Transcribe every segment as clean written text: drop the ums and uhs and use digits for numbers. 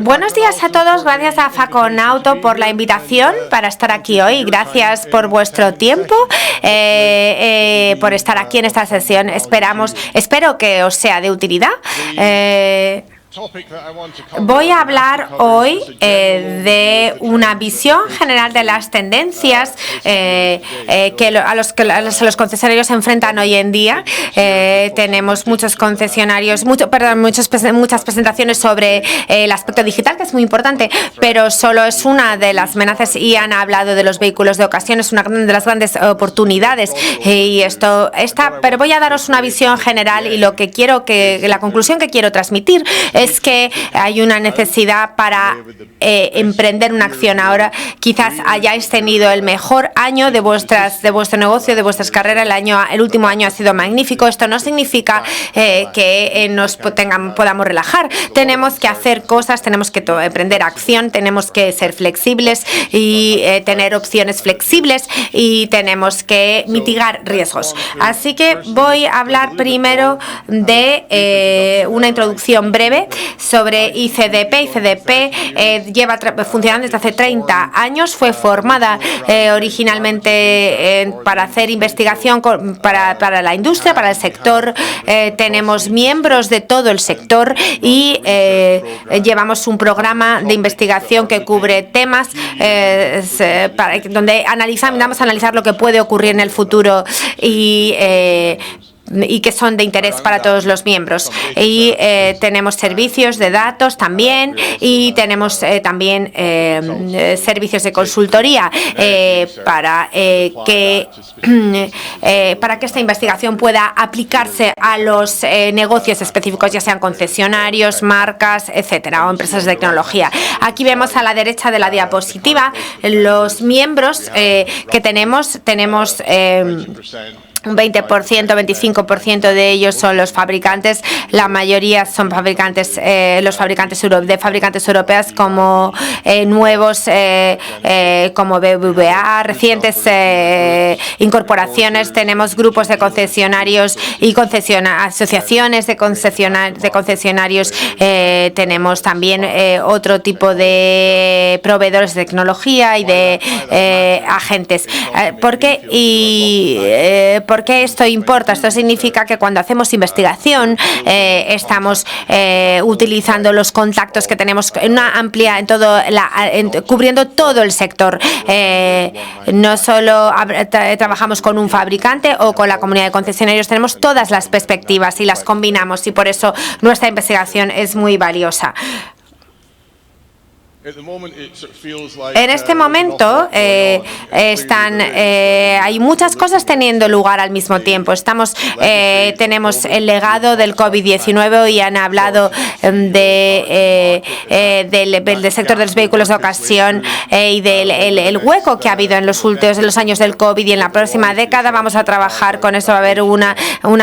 Buenos días a todos, gracias a Faconauto por la invitación para estar aquí hoy, gracias por vuestro tiempo, por estar aquí en esta sesión. Espero que os sea de utilidad. Voy a hablar hoy de una visión general de las tendencias a los concesionarios se enfrentan hoy en día. Tenemos muchos concesionarios, muchas presentaciones sobre el aspecto digital, que es muy importante, pero solo es una de las amenazas, y han hablado de los vehículos de ocasión, es una de las grandes oportunidades. Pero voy a daros una visión general, y la conclusión que quiero transmitir es que hay una necesidad para emprender una acción ahora. Quizás hayáis tenido el mejor año de vuestro negocio, de vuestras carreras. El último año ha sido magnífico. Esto no significa que podamos relajar. Tenemos que hacer cosas, tenemos que emprender acción, tenemos que ser flexibles y tener opciones flexibles, y tenemos que mitigar riesgos. Así que voy a hablar primero de una introducción breve sobre ICDP. ICDP lleva funcionando desde hace 30 años. Fue formada originalmente para hacer investigación para la industria, para el sector. Tenemos miembros de todo el sector y llevamos un programa de investigación que cubre temas donde vamos a analizar lo que puede ocurrir en el futuro y que son de interés para todos los miembros. Y tenemos servicios de datos también, y tenemos también servicios de consultoría para que esta investigación pueda aplicarse a los negocios específicos, ya sean concesionarios, marcas, etcétera, o empresas de tecnología. Aquí vemos a la derecha de la diapositiva los miembros que tenemos. Un 20%, 25% de ellos son los fabricantes. La mayoría son los fabricantes europeos, como nuevos, como BBVA, recientes incorporaciones. Tenemos grupos de concesionarios y asociaciones de concesionarios. Tenemos también otro tipo de proveedores de tecnología y de agentes. ¿Por qué esto importa? Esto significa que cuando hacemos investigación estamos utilizando los contactos que tenemos en una amplia, cubriendo todo el sector. No solo trabajamos con un fabricante o con la comunidad de concesionarios, tenemos todas las perspectivas y las combinamos, y por eso nuestra investigación es muy valiosa. En este momento hay muchas cosas teniendo lugar al mismo tiempo. Tenemos el legado del COVID-19 y han hablado del sector de los vehículos de ocasión y del hueco que ha habido en los años del COVID, y en la próxima década vamos a trabajar con eso. Va a haber una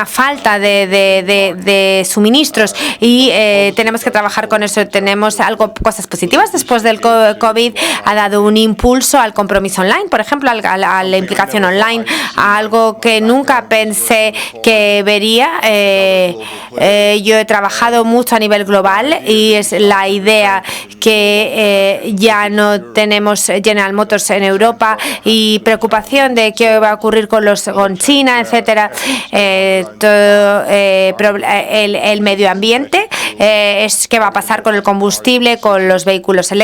falta de suministros, y tenemos que trabajar con eso. Tenemos cosas positivas. Después del COVID ha dado un impulso al compromiso online, por ejemplo, a la implicación online, algo que nunca pensé que vería. Yo he trabajado mucho a nivel global, y es la idea que ya no tenemos General Motors en Europa, y preocupación de qué va a ocurrir con China, etcétera. Todo el medio ambiente, qué va a pasar con el combustible, con los vehículos eléctricos.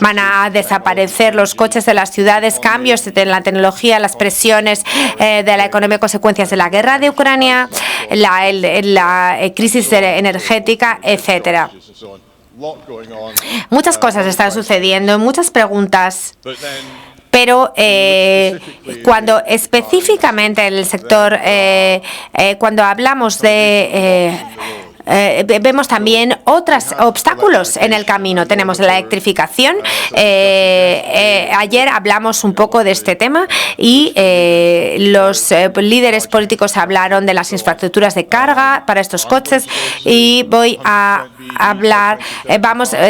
Van a desaparecer los coches de las ciudades, cambios en la tecnología, las presiones de la economía, consecuencias de la guerra de Ucrania, la crisis energética, etcétera. Muchas cosas están sucediendo, muchas preguntas. Pero cuando específicamente en el sector, cuando hablamos de vemos también otros obstáculos en el camino. Tenemos la electrificación. Ayer hablamos un poco de este tema, y los líderes políticos hablaron de las infraestructuras de carga para estos coches, y voy a hablar,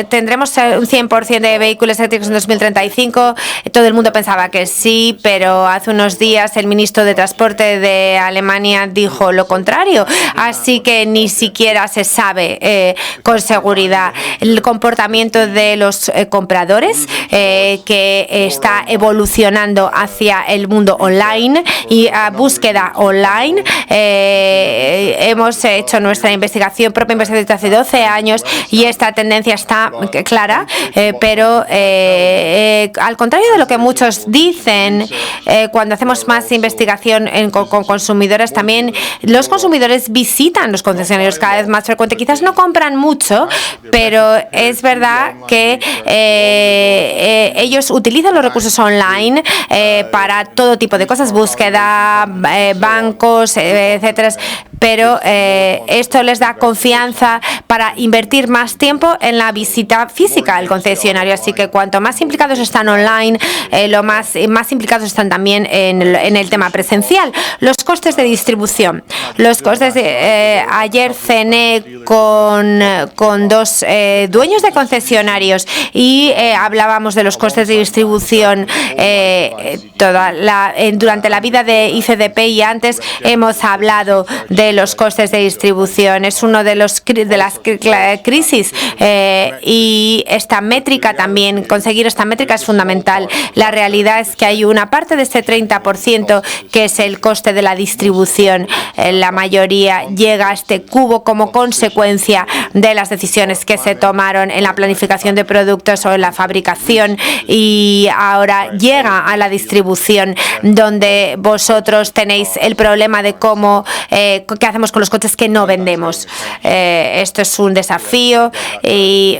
tendremos un 100% de vehículos eléctricos en 2035. Todo el mundo pensaba que sí, pero hace unos días el ministro de Transporte de Alemania dijo lo contrario. Así que ni siquiera ya se sabe con seguridad. El comportamiento de los compradores que está evolucionando hacia el mundo online y a búsqueda online. Hemos hecho nuestra propia investigación hace 12 años y esta tendencia está clara, pero al contrario de lo que muchos dicen, cuando hacemos más investigación con consumidores, también los consumidores visitan los concesionarios cada vez más frecuente. Quizás no compran mucho, pero es verdad que ellos utilizan los recursos online para todo tipo de cosas, búsqueda, bancos, etcétera. Pero esto les da confianza para invertir más tiempo en la visita física al concesionario. Así que cuanto más implicados están online, más implicados están también en el tema presencial. Los costes de distribución. Los costes ayer cené con dos dueños de concesionarios y hablábamos de los costes de distribución durante la vida de ICDP, y antes hemos hablado de los costes de distribución. Es uno de las crisis y esta métrica también, conseguir esta métrica es fundamental. La realidad es que hay una parte de este 30% que es el coste de la distribución. La mayoría llega a este cubo como consecuencia de las decisiones que se tomaron en la planificación de productos o en la fabricación, y ahora llega a la distribución, donde vosotros tenéis el problema de qué hacemos con los coches que no vendemos. Esto es un desafío y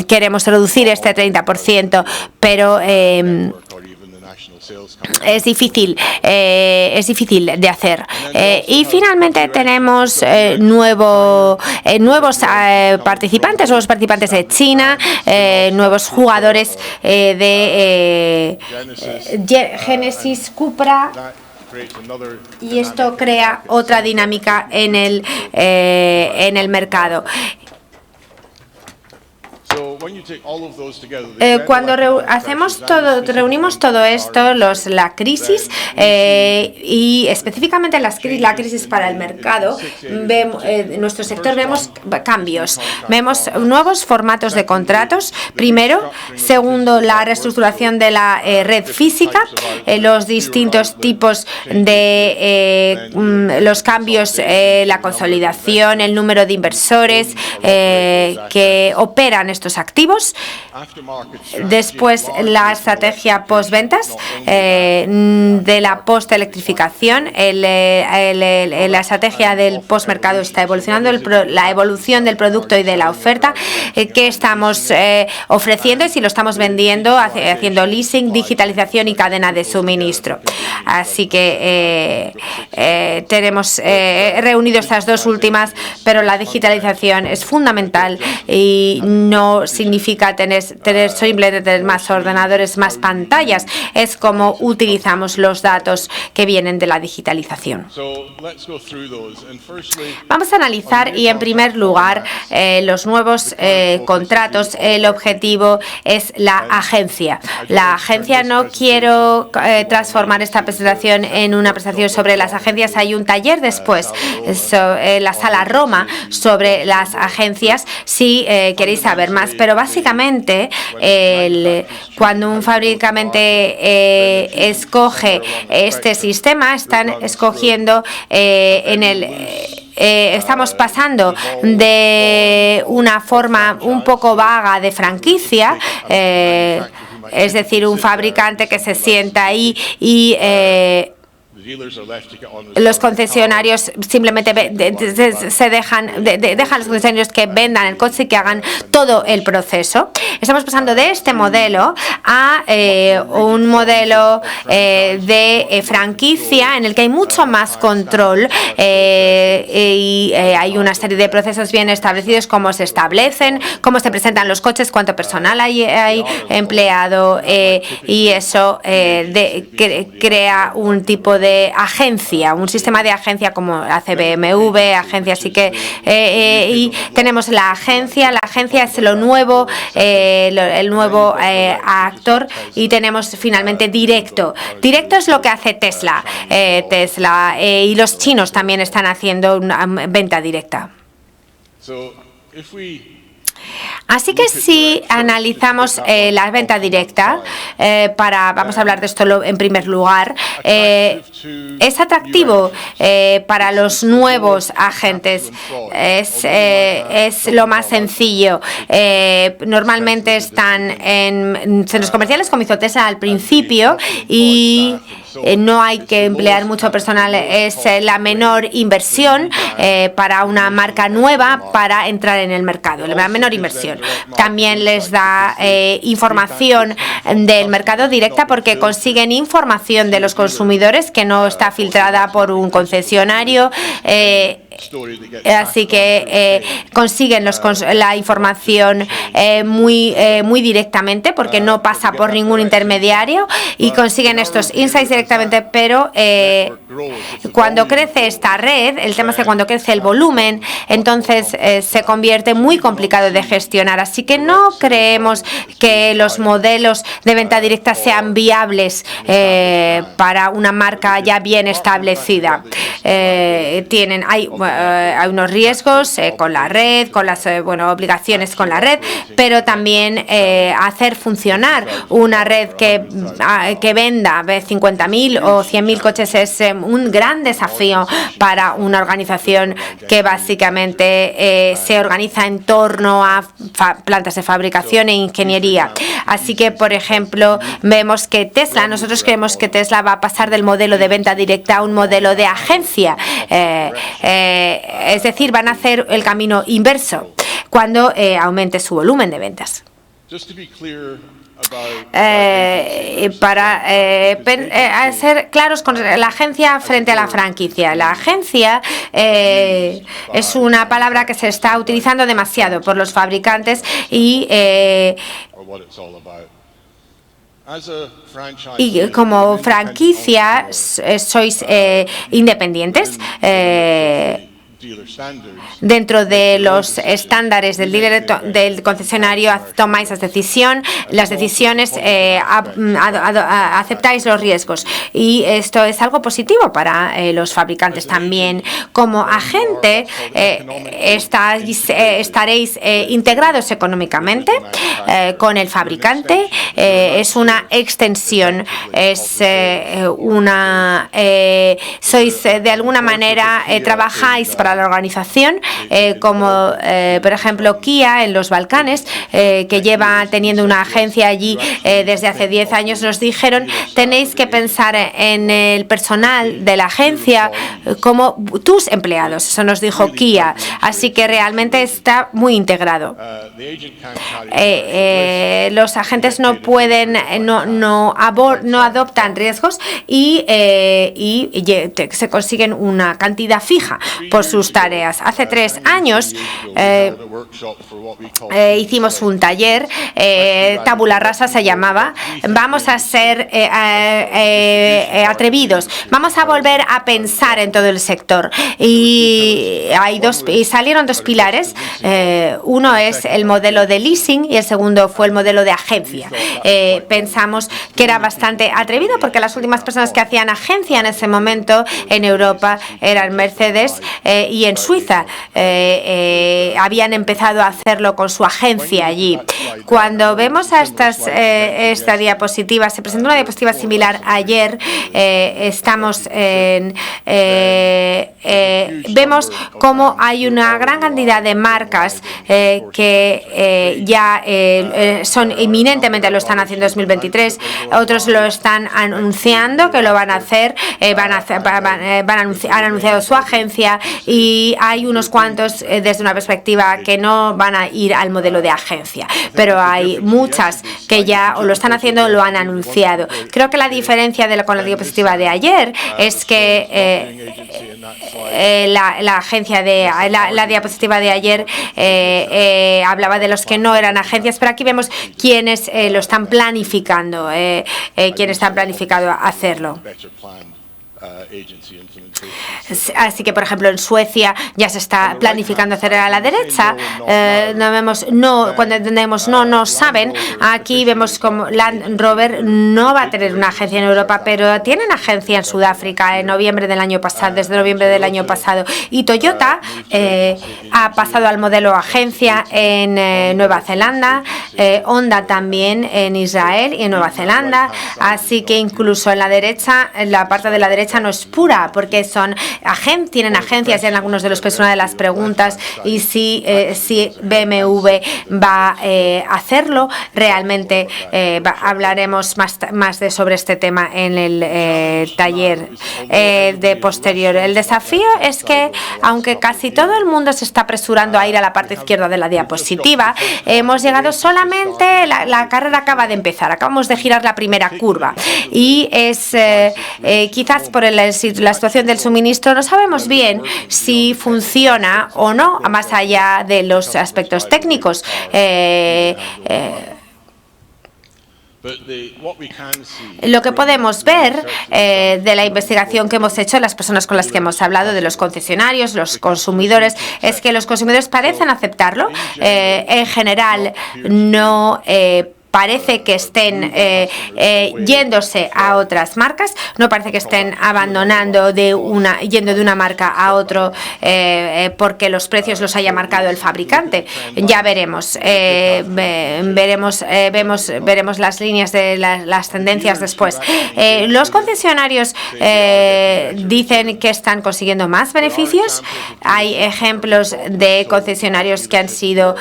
queremos reducir este 30%, pero es difícil de hacer. Y finalmente tenemos nuevos participantes de China, nuevos jugadores de Genesis, Cupra, y esto crea otra dinámica en el mercado. Cuando reunimos todo esto, la crisis y específicamente la crisis para el mercado, en nuestro sector vemos cambios, vemos nuevos formatos de contratos, primero, segundo, la reestructuración de la red física, los distintos tipos de los cambios, la consolidación, el número de inversores que operan estos activos. Después, la estrategia postventas de la postelectrificación. La estrategia del postmercado está evolucionando, la evolución del producto y de la oferta que estamos ofreciendo y si lo estamos vendiendo, haciendo leasing, digitalización y cadena de suministro. Así que tenemos reunido estas dos últimas, pero la digitalización es fundamental y no significa tener simplemente más ordenadores, más pantallas. Es como utilizamos los datos que vienen de la digitalización. Vamos a analizar y en primer lugar los nuevos contratos. El objetivo es la agencia. La agencia, no quiero transformar esta presentación en una presentación sobre las agencias. Hay un taller después en la sala Roma sobre las agencias si queréis saber más, pero básicamente cuando un fabricante escoge este sistema, están escogiendo estamos pasando de una forma un poco vaga de franquicia, es decir, un fabricante que se sienta ahí y los concesionarios simplemente dejan a los concesionarios que vendan el coche y que hagan todo el proceso. Estamos pasando de este modelo a un modelo de franquicia en el que hay mucho más control y hay una serie de procesos bien establecidos, cómo se establecen, cómo se presentan los coches, cuánto personal hay empleado, y eso crea un tipo de agencia, un sistema de agencia como hace BMW, agencia. Así que y tenemos la agencia es lo nuevo, el nuevo actor, y tenemos finalmente directo es lo que hace Tesla y los chinos también están haciendo una venta directa. Así que si analizamos la venta directa, vamos a hablar de esto en primer lugar, es atractivo para los nuevos agentes, es lo más sencillo. Normalmente están en centros comerciales, como hizo Tesla al principio, y no hay que emplear mucho personal, es la menor inversión para una marca nueva para entrar en el mercado, la menor inversión. También les da información del mercado directa porque consiguen información de los consumidores que no está filtrada por un concesionario. Así que consiguen la información muy directamente porque no pasa por ningún intermediario y consiguen estos insights directamente, pero cuando crece esta red, el tema es que cuando crece el volumen, entonces se convierte muy complicado de gestionar. Así que no creemos que los modelos de venta directa sean viables para una marca ya bien establecida. Hay unos riesgos con la red, con las obligaciones con la red, pero también hacer funcionar una red que venda 50.000 o 100.000 coches es un gran desafío para una organización que básicamente se organiza en torno a plantas de fabricación e ingeniería. Así que, por ejemplo, vemos que nosotros creemos que Tesla va a pasar del modelo de venta directa a un modelo de agencia. Es decir, van a hacer el camino inverso cuando aumente su volumen de ventas. Para ser claros con la agencia frente a la franquicia. La agencia es una palabra que se está utilizando demasiado por los fabricantes y como franquicia sois independientes dentro de los estándares del concesionario. Tomáis las decisiones, aceptáis los riesgos y esto es algo positivo para los fabricantes también. Como agente estaréis integrados económicamente con el fabricante. Es una extensión, sois de alguna manera trabajáis para la organización, como por ejemplo Kia en los Balcanes, que lleva teniendo una agencia allí desde hace 10 años, nos dijeron: tenéis que pensar en el personal de la agencia como tus empleados. Eso nos dijo Kia. Así que realmente está muy integrado. Los agentes no pueden, no adoptan riesgos y se consiguen una cantidad fija por sus tareas. Hace 3 años hicimos un taller, Tabula Rasa se llamaba. Vamos a ser atrevidos, vamos a volver a pensar en todo el sector. Y salieron 2 pilares. Uno es el modelo de leasing y el segundo fue el modelo de agencia. Pensamos que era bastante atrevido porque las últimas personas que hacían agencia en ese momento en Europa eran Mercedes y en Suiza habían empezado a hacerlo con su agencia allí. Cuando vemos a esta diapositiva, se presentó una diapositiva similar ayer. Vemos cómo hay una gran cantidad de marcas que ya son inminentemente lo están haciendo en 2023. Otros lo están anunciando que lo van a hacer, han anunciado su agencia, y hay unos cuantos desde una perspectiva que no van a ir al modelo de agencia, pero hay muchas que ya o lo están haciendo o lo han anunciado. Creo que la diferencia con la diapositiva de ayer es que la diapositiva de ayer hablaba de los que no eran agencias, pero aquí vemos quienes lo están planificando, quienes están planificando hacerlo. Así que, por ejemplo, en Suecia ya se está planificando hacer a la derecha. Cuando entendemos no saben, aquí vemos como Land Rover no va a tener una agencia en Europa, pero tienen agencia en Sudáfrica desde noviembre del año pasado. Y Toyota ha pasado al modelo agencia en Nueva Zelanda, Honda también en Israel y en Nueva Zelanda. Así que incluso en la derecha, la parte de la derecha no es pura, porque tienen agencias en algunos de los que es una de las preguntas, y si BMW va a hacerlo, realmente hablaremos más sobre este tema en el taller de posterior. El desafío es que, aunque casi todo el mundo se está apresurando a ir a la parte izquierda de la diapositiva, hemos llegado solamente, la carrera acaba de empezar, acabamos de girar la primera curva, y es quizás por la situación del suministro no sabemos bien si funciona o no, más allá de los aspectos técnicos. Lo que podemos ver de la investigación que hemos hecho, las personas con las que hemos hablado, de los concesionarios, los consumidores, es que los consumidores parecen aceptarlo. En general, no parece que estén yéndose a otras marcas, no parece que estén yendo de una marca a otro porque los precios los haya marcado el fabricante. Ya veremos, veremos las líneas de las tendencias después. Los concesionarios dicen que están consiguiendo más beneficios. Hay ejemplos de concesionarios que han sido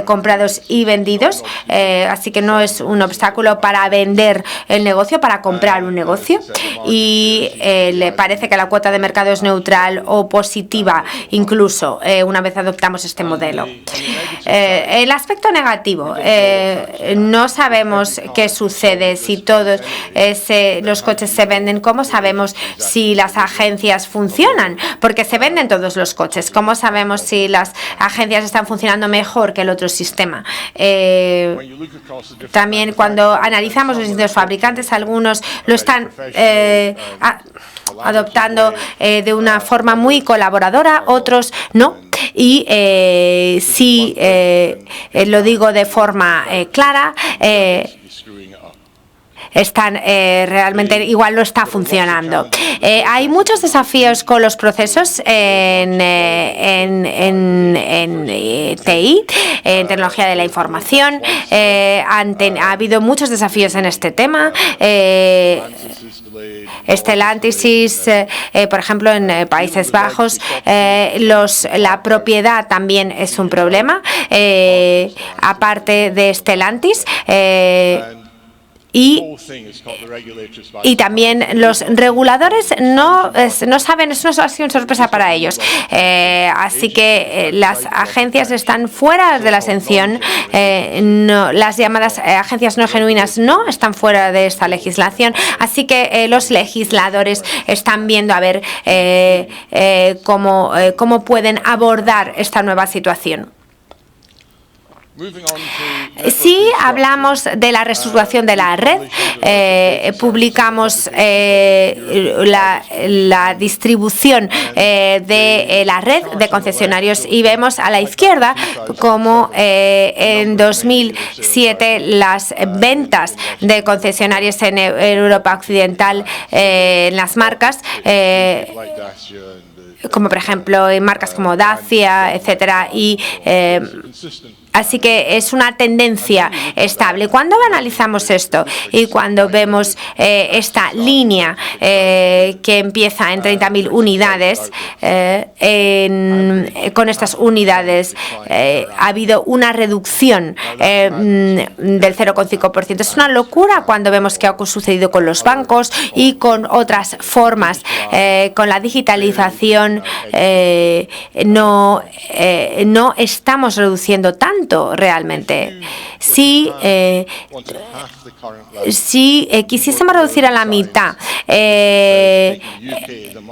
comprados y vendidos, así que no es un obstáculo para vender el negocio, para comprar un negocio, y le parece que la cuota de mercado es neutral o positiva, incluso una vez adoptamos este modelo. El aspecto negativo, no sabemos qué sucede si todos los coches se venden. ¿Cómo sabemos si las agencias funcionan? Porque se venden todos los coches. ¿Cómo sabemos si las agencias están funcionando mejor que el otro sistema? También, cuando analizamos los distintos fabricantes, algunos lo están adoptando de una forma muy colaboradora, otros no. Y si lo digo de forma clara, realmente igual no está funcionando. Hay muchos desafíos con los procesos en TI, en tecnología de la información. Ha habido muchos desafíos en este tema. Stellantis, por ejemplo, en Países Bajos, la propiedad también es un problema, aparte de Stellantis. Y también los reguladores no saben, eso no ha sido una sorpresa para ellos. Así que las agencias están fuera de la sanción. Las llamadas agencias no genuinas no están fuera de esta legislación. Así que los legisladores están viendo a ver cómo pueden abordar esta nueva situación. Si hablamos de la reestructuración de la red, publicamos la distribución de la red de concesionarios, y vemos a la izquierda como en 2007 las ventas de concesionarios en Europa Occidental, en las marcas, como por ejemplo en marcas como Dacia, etcétera, y así que es una tendencia estable. Cuando analizamos esto y cuando vemos esta línea que empieza en 30.000 unidades, con estas unidades ha habido una reducción del 0,5%. Es una locura cuando vemos qué ha sucedido con los bancos y con otras formas. Con la digitalización no estamos reduciendo tanto realmente. Si quisiésemos reducir a la mitad,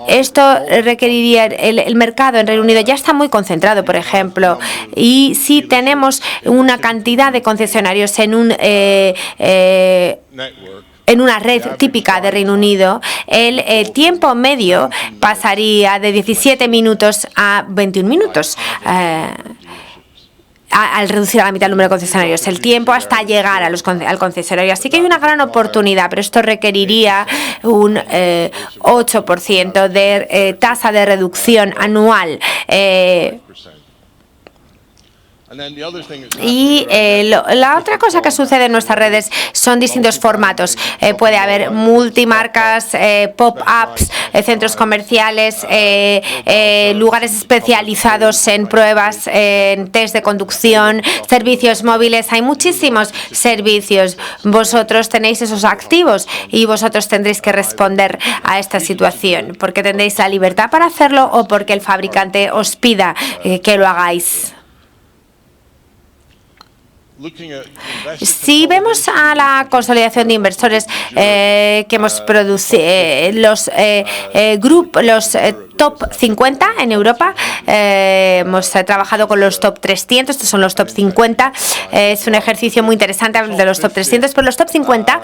esto requeriría, el mercado en Reino Unido ya está muy concentrado, por ejemplo, y si tenemos una cantidad de concesionarios en un en una red típica de Reino Unido, el tiempo medio pasaría de 17 minutos a 21 minutos. Al reducir a la mitad el número de concesionarios, el tiempo hasta llegar al concesionario. Así que hay una gran oportunidad, pero esto requeriría un 8% de tasa de reducción anual. Y la otra cosa que sucede en nuestras redes son distintos formatos. Puede haber multimarcas, pop-ups, centros comerciales, lugares especializados en pruebas, en test de conducción, servicios móviles. Hay muchísimos servicios. Vosotros tenéis esos activos y vosotros tendréis que responder a esta situación, porque tendréis la libertad para hacerlo o porque el fabricante os pida que lo hagáis. Si vemos a la consolidación de inversores que hemos producido, los top 50 en Europa, hemos trabajado con los top 300, estos son los top 50, es un ejercicio muy interesante de los top 300, pero los top 50...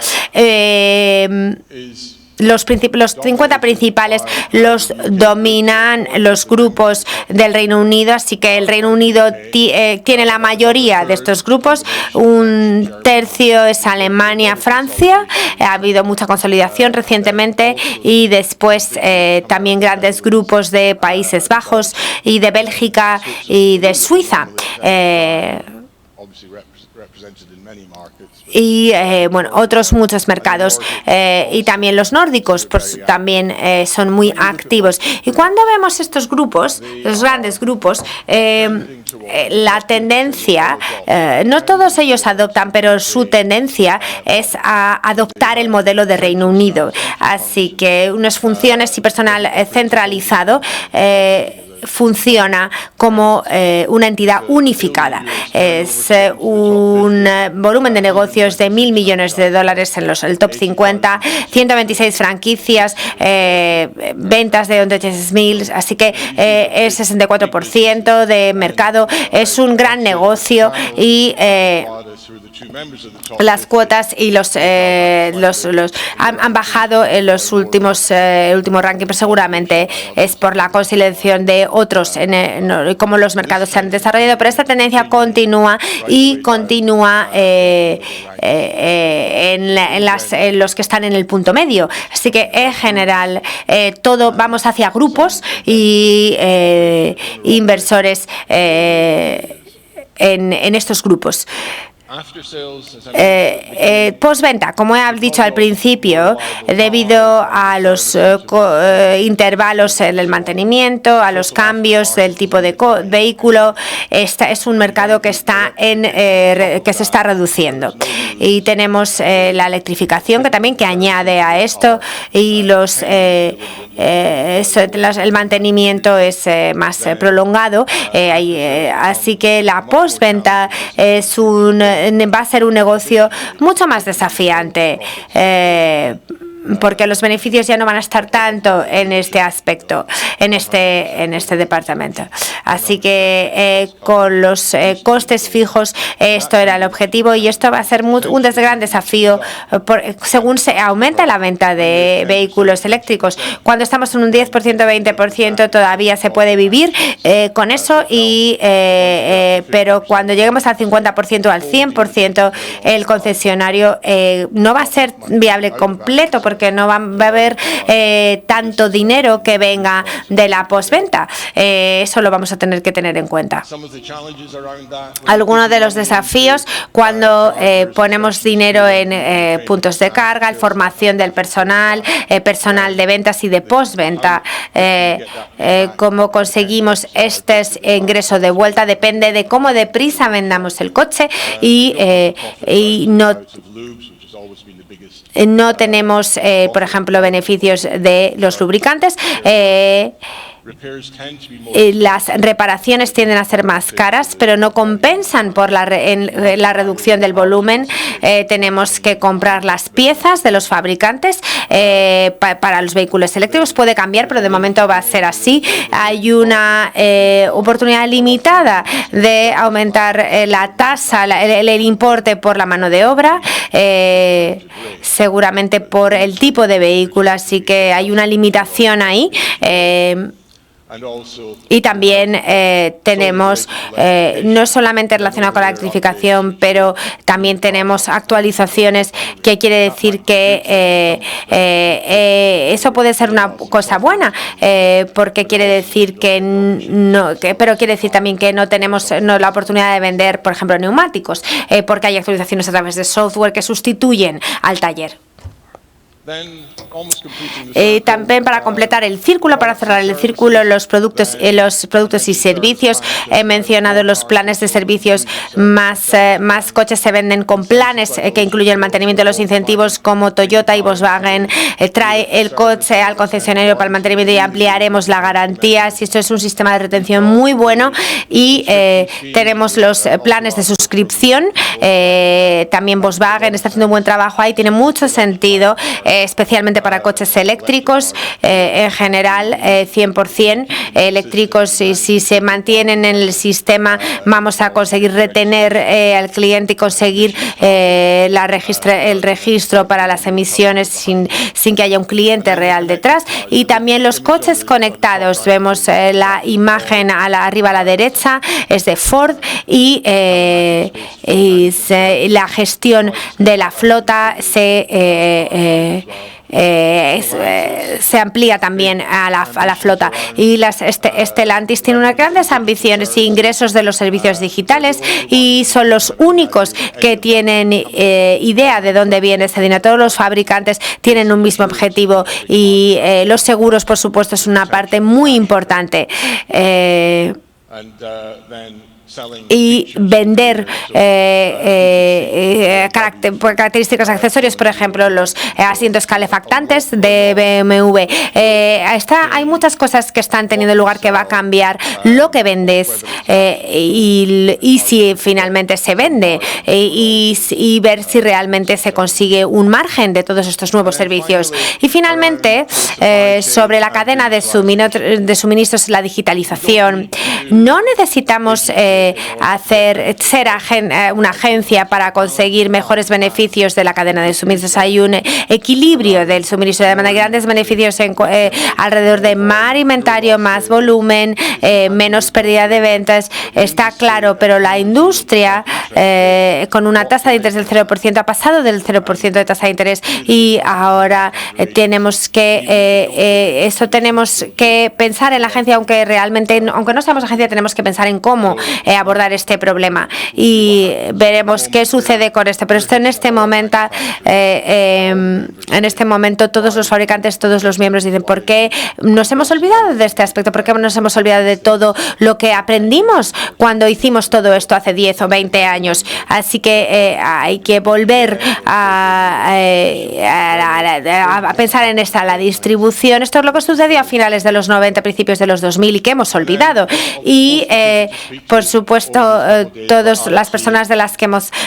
Los 50 principales los dominan los grupos del Reino Unido, así que el Reino Unido tiene la mayoría de estos grupos. Un tercio es Alemania, Francia. Ha habido mucha consolidación recientemente y después también grandes grupos de Países Bajos y de Bélgica y de Suiza. Y bueno, otros muchos mercados y también los nórdicos pues también son muy activos. Y cuando vemos estos grupos, los grandes grupos, la tendencia, no todos ellos adoptan, pero su tendencia es a adoptar el modelo de Reino Unido. Así que unas funciones y personal centralizado funciona como una entidad unificada. Es un volumen de negocios de 1.000 millones de dólares en el top 50, 126 franquicias, ventas de 186.000, así que es 64% de mercado. Es un gran negocio y las cuotas y han bajado en los últimos ranking, pero seguramente es por la consolidación de otros, cómo los mercados se han desarrollado, pero esta tendencia continúa y continúa en los que están en el punto medio. Así que en general todo vamos hacia grupos y inversores en estos grupos. Postventa, como he dicho al principio, debido a los intervalos en el mantenimiento, a los cambios del tipo de vehículo, es un mercado que que se está reduciendo. Y tenemos la electrificación que añade a esto y el mantenimiento es más prolongado, así que la postventa va a ser un negocio mucho más desafiante, porque los beneficios ya no van a estar tanto en este aspecto, en este departamento. Así que con los costes fijos esto era el objetivo y esto va a ser un gran desafío según se aumenta la venta de vehículos eléctricos. Cuando estamos en un 10%, 20% todavía se puede vivir con eso, pero cuando lleguemos al 50% o al 100%, el concesionario no va a ser viable completo porque no va a haber tanto dinero que venga de la postventa. Eso lo vamos a tener que tener en cuenta. Algunos de los desafíos cuando ponemos dinero en puntos de carga, formación del personal, personal de ventas y de postventa. Cómo conseguimos este ingreso de vuelta depende de cómo deprisa vendamos el coche y no tenemos, por ejemplo, beneficios de los lubricantes. las reparaciones tienden a ser más caras, pero no compensan por la reducción del volumen. Tenemos que comprar las piezas de los fabricantes para los vehículos eléctricos. Puede cambiar, pero de momento va a ser así. Hay una oportunidad limitada de aumentar la tasa, el importe por la mano de obra, seguramente por el tipo de vehículo, así que hay una limitación ahí. Y también tenemos, no solamente relacionado con la electrificación, pero también tenemos actualizaciones, que quiere decir que eso puede ser una cosa buena, porque quiere decir que no, pero quiere decir también que no tenemos la oportunidad de vender, por ejemplo, neumáticos, porque hay actualizaciones a través de software que sustituyen al taller. También para completar el círculo, para cerrar el círculo, los productos y servicios. He mencionado los planes de servicios. Más coches se venden con planes que incluyen el mantenimiento de los incentivos, como Toyota y Volkswagen trae el coche al concesionario para el mantenimiento y ampliaremos la garantía. Esto es un sistema de retención muy bueno y tenemos los planes de suscripción. También Volkswagen está haciendo un buen trabajo ahí, tiene mucho sentido, especialmente para coches eléctricos, en general 100% eléctricos. Y si se mantienen en el sistema, vamos a conseguir retener al cliente y conseguir el registro para las emisiones sin que haya un cliente real detrás. Y también los coches conectados. Vemos la imagen arriba a la derecha, es de Ford, y la gestión de la flota se amplía también a la flota. Y Stellantis tiene unas grandes ambiciones e ingresos de los servicios digitales y son los únicos que tienen idea de dónde viene ese dinero. Todos los fabricantes tienen un mismo objetivo y los seguros, por supuesto, es una parte muy importante. Y vender características accesorios, por ejemplo, los asientos calefactantes de BMW. Hay muchas cosas que están teniendo lugar que va a cambiar lo que vendes y si finalmente se vende y ver si realmente se consigue un margen de todos estos nuevos servicios. Y finalmente, sobre la cadena de suministros, la digitalización. No necesitamos ser una agencia para conseguir mejores beneficios de la cadena de suministros. Hay un equilibrio del suministro de demanda, grandes beneficios alrededor de más inventario, más volumen, menos pérdida de ventas, está claro, pero la industria con una tasa de interés del 0% ha pasado del 0% de tasa de interés y ahora tenemos que pensar en la agencia, aunque no seamos agencia, tenemos que pensar en cómo abordar este problema y veremos qué sucede con esto. Pero en este momento todos los fabricantes, todos los miembros dicen: ¿por qué nos hemos olvidado de este aspecto? ¿Por qué nos hemos olvidado de todo lo que aprendimos cuando hicimos todo esto hace 10 o 20 años? Así que hay que volver a pensar en la distribución. Esto es lo que sucedió a finales de los 90, principios de los 2000 y que hemos olvidado. Y por supuesto, todas las personas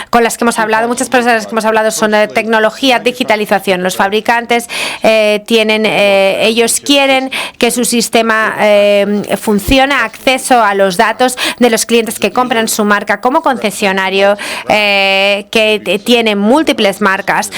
con las que hemos hablado, muchas personas que hemos hablado son de tecnología, digitalización. Los fabricantes ellos quieren que su sistema funcione, acceso a los datos de los clientes que compran su marca como concesionario, que tiene múltiples marcas,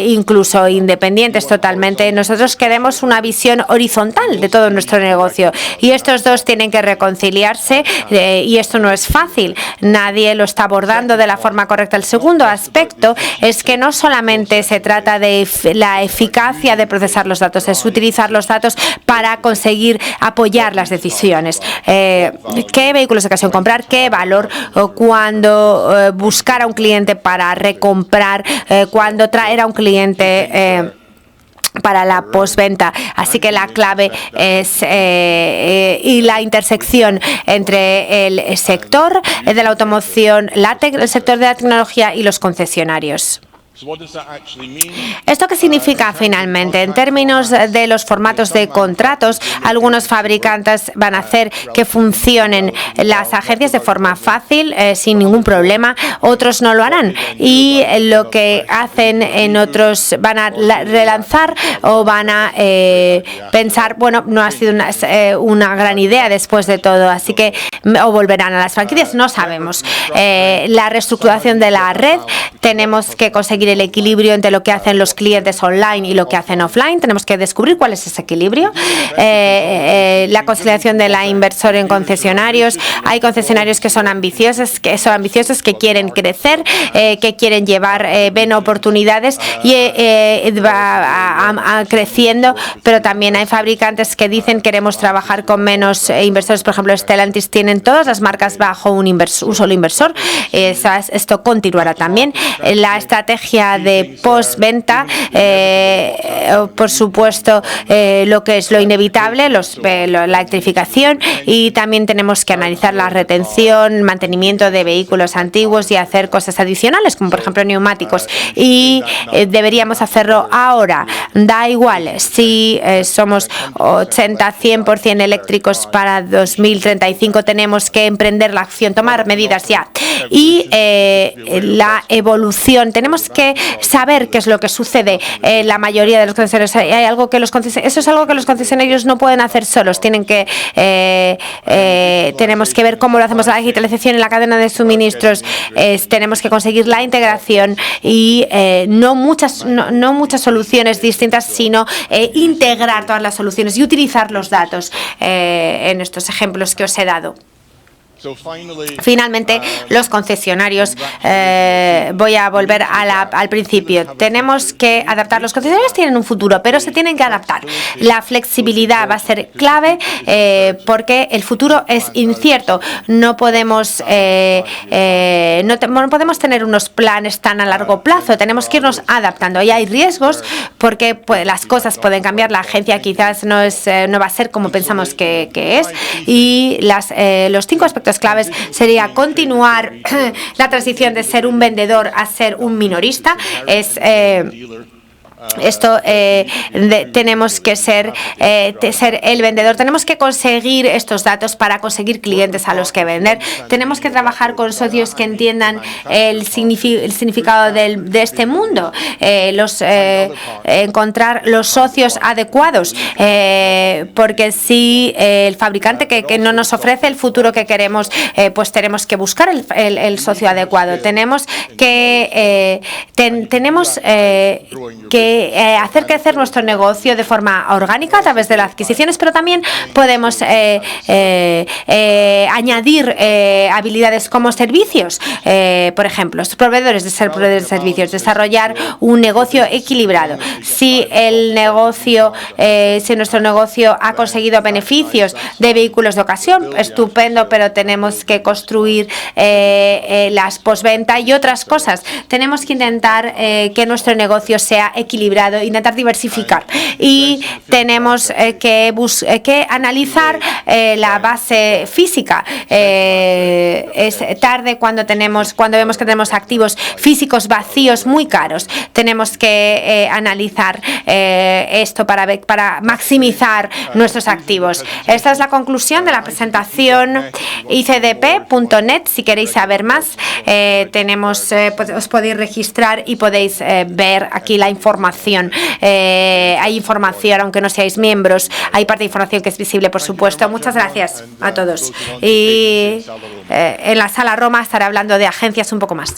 incluso independientes totalmente. Nosotros queremos una visión horizontal de todo nuestro negocio y estos dos tienen que reconciliarse y esto no es fácil. Nadie lo está abordando de la forma correcta. El segundo aspecto es que no solamente se trata de la eficacia de procesar los datos, es utilizar los datos para conseguir apoyar las decisiones. ¿Qué vehículos de ocasión comprar? ¿Qué valor? Cuándo buscar a un cliente para recomprar, cuándo traer a un cliente para la postventa. Así que la clave es y la intersección entre el sector de la automoción, el sector de la tecnología y los concesionarios. ¿Esto qué significa finalmente? En términos de los formatos de contratos, algunos fabricantes van a hacer que funcionen las agencias de forma fácil, sin ningún problema, otros no lo harán. Y lo que hacen en otros van a relanzar o van a pensar, bueno, no ha sido una gran idea después de todo, así que o volverán a las franquicias, no sabemos. La reestructuración de la red, tenemos que conseguir el equilibrio entre lo que hacen los clientes online y lo que hacen offline. Tenemos que descubrir cuál es ese equilibrio. La conciliación de la inversor en concesionarios. Hay concesionarios que son ambiciosos, que quieren crecer, que quieren llevar, ven oportunidades y va creciendo, pero también hay fabricantes que dicen queremos trabajar con menos inversores. Por ejemplo, Stellantis tienen todas las marcas bajo un solo inversor. Esto continuará también. La estrategia de postventa, por supuesto, lo que es lo inevitable, la electrificación, y también tenemos que analizar la retención, mantenimiento de vehículos antiguos y hacer cosas adicionales, como por ejemplo neumáticos, y deberíamos hacerlo ahora. Da igual si somos 80-100% eléctricos para 2035, tenemos que emprender la acción, tomar medidas ya. Y la evolución, tenemos que saber qué es lo que sucede en la mayoría de los concesionarios. Eso es algo que los concesionarios no pueden hacer solos. Tenemos que ver cómo lo hacemos. La digitalización en la cadena de suministros, tenemos que conseguir la integración y no muchas soluciones distintas, sino integrar todas las soluciones y utilizar los datos en estos ejemplos que os he dado. Finalmente, los concesionarios, voy a volver al principio. Tenemos que adaptar. Los concesionarios tienen un futuro, pero se tienen que adaptar. La flexibilidad va a ser clave porque el futuro es incierto. No podemos tener unos planes tan a largo plazo. Tenemos que irnos adaptando. Y hay riesgos porque pues, las cosas pueden cambiar. La agencia quizás no va a ser como pensamos que es. Y los 5 aspectos claves sería continuar la transición de ser un vendedor a ser un minorista. Tenemos que ser el vendedor. Tenemos que conseguir estos datos para conseguir clientes a los que vender. Tenemos que trabajar con socios que entiendan el significado de este mundo. Encontrar los socios adecuados, porque si el fabricante que no nos ofrece el futuro que queremos, pues tenemos que buscar el socio adecuado. Tenemos que hacer crecer nuestro negocio de forma orgánica a través de las adquisiciones, pero también podemos añadir habilidades como servicios, por ejemplo, proveedores de servicios, desarrollar un negocio equilibrado. Si nuestro negocio ha conseguido beneficios de vehículos de ocasión, estupendo, pero tenemos que construir las postventa y otras cosas. Tenemos que intentar que nuestro negocio sea equilibrado, intentar diversificar, y tenemos que analizar la base física. Es tarde cuando vemos que tenemos activos físicos vacíos muy caros. Tenemos que analizar esto para maximizar nuestros activos. Esta es la conclusión de la presentación icdp.net. Si queréis saber más, os podéis registrar y podéis ver aquí la información. Hay información, aunque no seáis miembros, hay parte de información que es visible, por supuesto. Muchas gracias a todos. Y en la sala Roma estaré hablando de agencias un poco más.